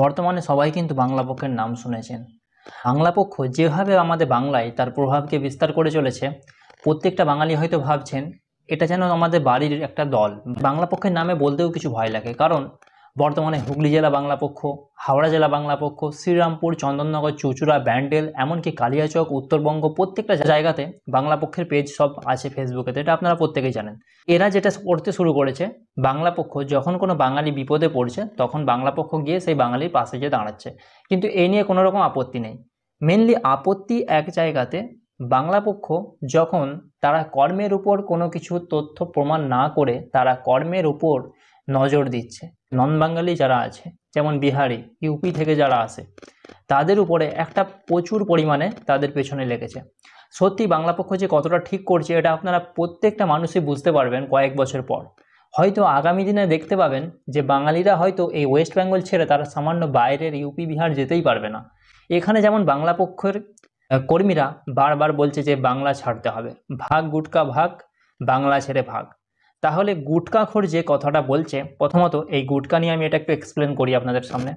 বর্তমানে সবাই কিন্তু বাংলা পক্ষের নাম শুনেছেন। বাংলা পক্ষ যেভাবে আমাদের বাংলায় তার প্রভাবকে বিস্তার করে চলেছে, প্রত্যেকটা বাঙালি হয়তো ভাবছেন এটা যেন আমাদের বাড়ির একটা দল। বাংলা পক্ষের নামে বলতেও কিছু ভয় লাগে, কারণ বর্তমানে হুগলি জেলা বাংলা পক্ষ, হাওড়া জেলা বাংলা পক্ষ, শ্রীরামপুর, চন্দননগর, চুঁচুড়া, ব্যান্ডেল, এমনকি কালিয়াচক, উত্তরবঙ্গ, প্রত্যেকটা জায়গাতে বাংলা পক্ষের পেজ সব আছে ফেসবুকেতে, এটা আপনারা প্রত্যেকেই জানেন। এরা যেটা করতে শুরু করেছে, বাংলা পক্ষ যখন কোনো বাঙালি বিপদে পড়ছে তখন বাংলা পক্ষ গিয়ে সেই বাঙালির পাশে গিয়ে দাঁড়াচ্ছে, কিন্তু এই নিয়ে কোনো রকম আপত্তি নেই। মেনলি আপত্তি এক জায়গাতে, বাংলা পক্ষ যখন তারা কর্মের উপর কোনো কিছু তথ্য প্রমাণ না করে তারা কর্মের উপর নজর দিচ্ছে, নন বাঙালি যারা আছে যেমন বিহারি, ইউপি থেকে যারা আসে, তাদের উপরে একটা প্রচুর পরিমাণে তাদের পেছনে লেগেছে। সত্যি বাংলা পক্ষ যে কতটা ঠিক করছে এটা আপনারা প্রত্যেকটা মানুষই বুঝতে পারবেন কয়েক বছর পর। হয়তো আগামী দিনে দেখতে পাবেন যে বাঙালিরা হয়তো এই ওয়েস্ট বেঙ্গল ছেড়ে তারা সামান্য বাইরের ইউপি বিহার যেতেই পারবে না। এখানে যেমন বাংলা পক্ষের কর্মীরা বারবার বলছে যে বাংলা ছাড়তে হবে, ভাগ গুটকা ভাগ, বাংলা ছেড়ে ভাগ। তাহলে গুটকাখোর যে কথাটা বলছে, প্রথমত এই গুটকা নিয়ে আমি এটা একটু এক্সপ্লেন করি আপনাদের সামনে।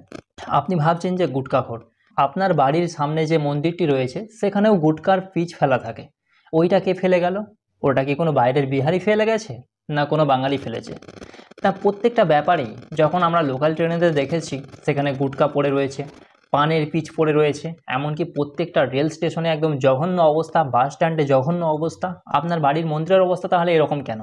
আপনি ভাবছেন যে গুটকাখোর, আপনার বাড়ির সামনে যে মন্দিরটি রয়েছে সেখানেও গুটকার পিচ ফেলা থাকে, ওইটা কে ফেলে গেল? ওটা কি কোনো বাইরের বিহারি ফেলে গেছে না কোনো বাঙালি ফেলেছে? তা প্রত্যেকটা ব্যাপারেই যখন আমরা লোকাল ট্রেনেতে দেখেছি সেখানে গুটকা পড়ে রয়েছে, পানের পিচ পড়ে রয়েছে, এমনকি প্রত্যেকটা রেল স্টেশনে একদম জঘন্য অবস্থা, বাস স্ট্যান্ডে জঘন্য অবস্থা, আপনার বাড়ির মন্দিরের অবস্থা তাহলে এরকম কেন?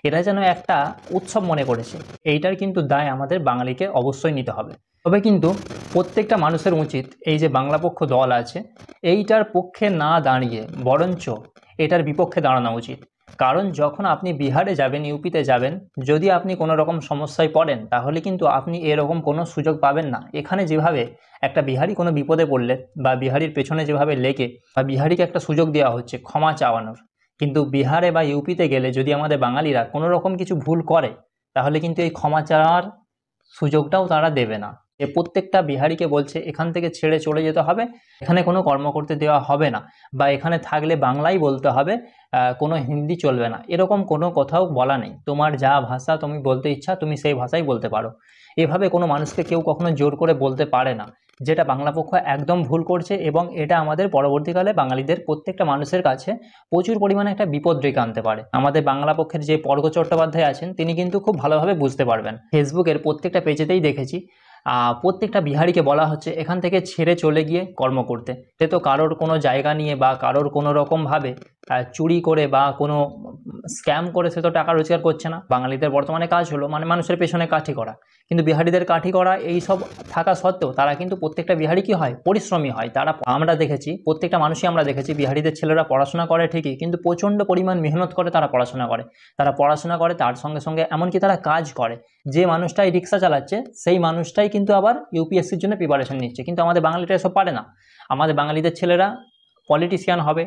এরা যেন একটা উৎসব মনে করেছে, এইটার কিন্তু দায় আমাদের বাঙালিকে অবশ্যই নিতে হবে। তবে কিন্তু প্রত্যেকটা মানুষের উচিত এই যে বাংলা পক্ষ দল আছে এইটার পক্ষে না দাঁড়িয়ে বরঞ্চ এটার বিপক্ষে দাঁড়ানো উচিত। কারণ যখন আপনি বিহারে যাবেন, ইউপিতে যাবেন, যদি আপনি কোনো রকম সমস্যায় পড়েন তাহলে কিন্তু আপনি এরকম কোনো সুযোগ পাবেন না। এখানে যেভাবে একটা বিহারি কোনো বিপদে পড়লে বা বিহারির পেছনে যেভাবে লেগে বা বিহারিকে একটা সুযোগ দেওয়া হচ্ছে ক্ষমা চাওয়ানোর, কিন্তু বিহারে বা ইউপিতে গেলে যদি আমাদের বাঙালিরা কোনো রকম কিছু ভুল করে তাহলে কিন্তু এই ক্ষমা চাওয়ার সুযোগটাও তারা দেবে না। এ প্রত্যেকটা বিহারিকে বলছে এখান থেকে ছেড়ে চলে যেতে হবে, এখানে কোনো কর্ম করতে দেওয়া হবে না, বা এখানে থাকলে বাংলাই বলতে হবে, কোনো হিন্দি চলবে না, এরকম কোনো কথাও বলা নেই। তোমার যা ভাষা তুমি বলতে ইচ্ছা তুমি সেই ভাষাই বলতে পারো। এভাবে কোনো মানুষকে কেউ কখনো জোর করে বলতে পারে না, যেটা বাংলা পক্ষ একদম ভুল করছে। এবং এটা আমাদের পরবর্তীকালে বাঙালিদের প্রত্যেকটা মানুষের কাছে প্রচুর পরিমাণে একটা বিপদ ডেকে আনতে পারে। আমাদের বাংলা পক্ষের যে পর্গ চট্টোপাধ্যায় আছেন তিনি কিন্তু খুব ভালোভাবে বুঝতে পারবেন। ফেসবুকের প্রত্যেকটা পেজেতেই দেখেছি প্রত্যেকটা বিহারিকে বলা হচ্ছে এখান থেকে ছেড়ে চলে গিয়ে কর্ম করতে। সে তো কারোর কোনো জায়গা নিয়ে বা কারোর কোনো রকমভাবে চুরি করে বা কোনো স্ক্যাম করে সে তো টাকা রোজগার করছে না। বাঙালিদের বর্তমানে কাজ হলো মানে মানুষের পেছনে কাঠি করা, কিন্তু বিহারিদের কাঠি করা এই সব থাকা সত্ত্বেও তারা কিন্তু প্রত্যেকটা বিহারি কি হয়, পরিশ্রমী হয়। তারা আমরা দেখেছি, প্রত্যেকটা মানুষই আমরা দেখেছি বিহারিদের ছেলেরা পড়াশোনা করে ঠিকই, কিন্তু প্রচণ্ড পরিমাণ মেহনত করে তারা পড়াশোনা করে। তারা পড়াশোনা করে তার সঙ্গে সঙ্গে এমনকি তারা কাজ করে। যে মানুষটাই রিক্সা চালাচ্ছে সেই মানুষটাই কিন্তু আবার ইউপিএসসির জন্য প্রিপারেশন নিচ্ছে, কিন্তু আমাদের বাঙালিটা এসব পারে না। আমাদের বাঙালিদের ছেলেরা পলিটিশিয়ান হবে,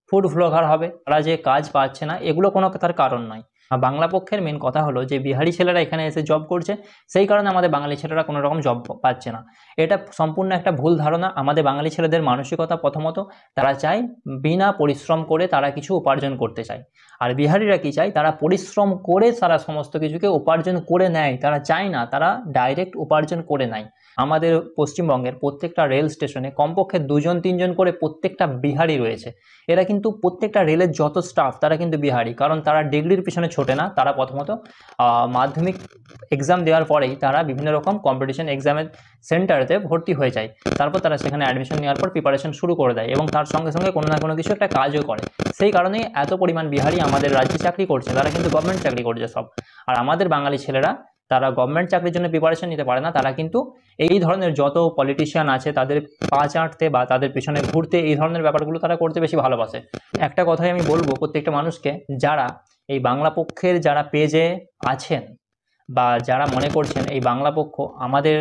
ফুড ব্লগার হবে, তারা যে কাজ পাচ্ছে না এগুলো কোনো তার কারণ নয়। বাংলা পক্ষের মেন কথা হলো যে বিহারি ছেলেরা এখানে এসে জব করছে, সেই কারণে আমাদের বাঙালি ছেলেরা কোনো রকম জব পাচ্ছে না। এটা সম্পূর্ণ একটা ভুল ধারণা। আমাদের বাঙালি ছেলেদের মানসিকতা প্রথমত তারা চায় বিনা পরিশ্রম করে তারা কিছু উপার্জন করতে চায়, আর বিহারিরা কি চায়, তারা পরিশ্রম করে তারা সমস্ত কিছুকে উপার্জন করে নেয়। তারা চায় না তারা ডাইরেক্ট উপার্জন করে নেয়। আমাদের পশ্চিমবঙ্গের প্রত্যেকটা রেল স্টেশনে কমপক্ষে 2-3 জন করে প্রত্যেকটা বিহারি রয়েছে। এরা কিন্তু প্রত্যেকটা রেলের যত স্টাফ তারা কিন্তু বিহারি, কারণ তারা ডিগ্রির পিছনে ছোটে না। তারা প্রথমত মাধ্যমিক এক্সাম দেওয়ার পরেই তারা বিভিন্ন রকম কম্পিটিশন এক্সামের সেন্টারেতে ভর্তি হয়ে যায়, তারপর তারা সেখানে অ্যাডমিশন নেওয়ার পর প্রিপারেশন শুরু করে দেয় এবং তার সঙ্গে সঙ্গে কোনো না কোনো কিছু একটা কাজও করে। সেই কারণেই এত পরিমাণ বিহারি আমাদের রাজ্যে চাকরি করছে, তারা কিন্তু গভর্নমেন্ট চাকরি করছে সব। আর আমাদের বাঙালি ছেলেরা তারা গভর্নমেন্ট চাকরির জন্য প্রিপারেশন নিতে পারে না, তারা কিন্তু এই ধরনের যত পলিটিশিয়ান আছে তাদের পা চাটতে বা তাদের পেছনে ঘুরতে, এই ধরনের ব্যাপারগুলো তারা করতে বেশি ভালোবাসে। একটা কথাই আমি বলবো প্রত্যেকটা মানুষকে, যারা এই বাংলা পক্ষের যারা পেজে আছেন বা যারা মনে করছেন এই বাংলা পক্ষ আমাদের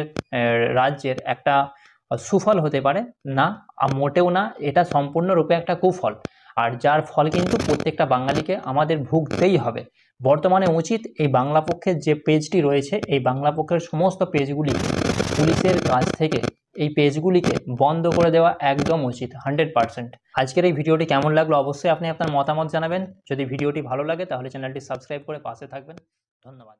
রাজ্যের একটা সুফল হতে পারে, না মোটেও না, এটা সম্পূর্ণরূপে একটা কুফল, আর যার ফল কিন্তু প্রত্যেকটা বাঙালিকে আমাদের ভুগতেই হবে। বর্তমানে উচিত এই বাংলা পক্ষের যে পেজটি রয়েছে এই বাংলা পক্ষের সমস্ত পেজগুলি পুলিশের কাছ থেকে এই পেজগুলিকে বন্ধ করে দেওয়া একদম উচিত 100%। আজকের এই ভিডিওটি কেমন লাগলো অবশ্যই আপনি আপনার মতামত জানাবেন। যদি ভিডিওটি ভালো লাগে তাহলে চ্যানেলটি সাবস্ক্রাইব করে পাশে থাকবেন। ধন্যবাদ।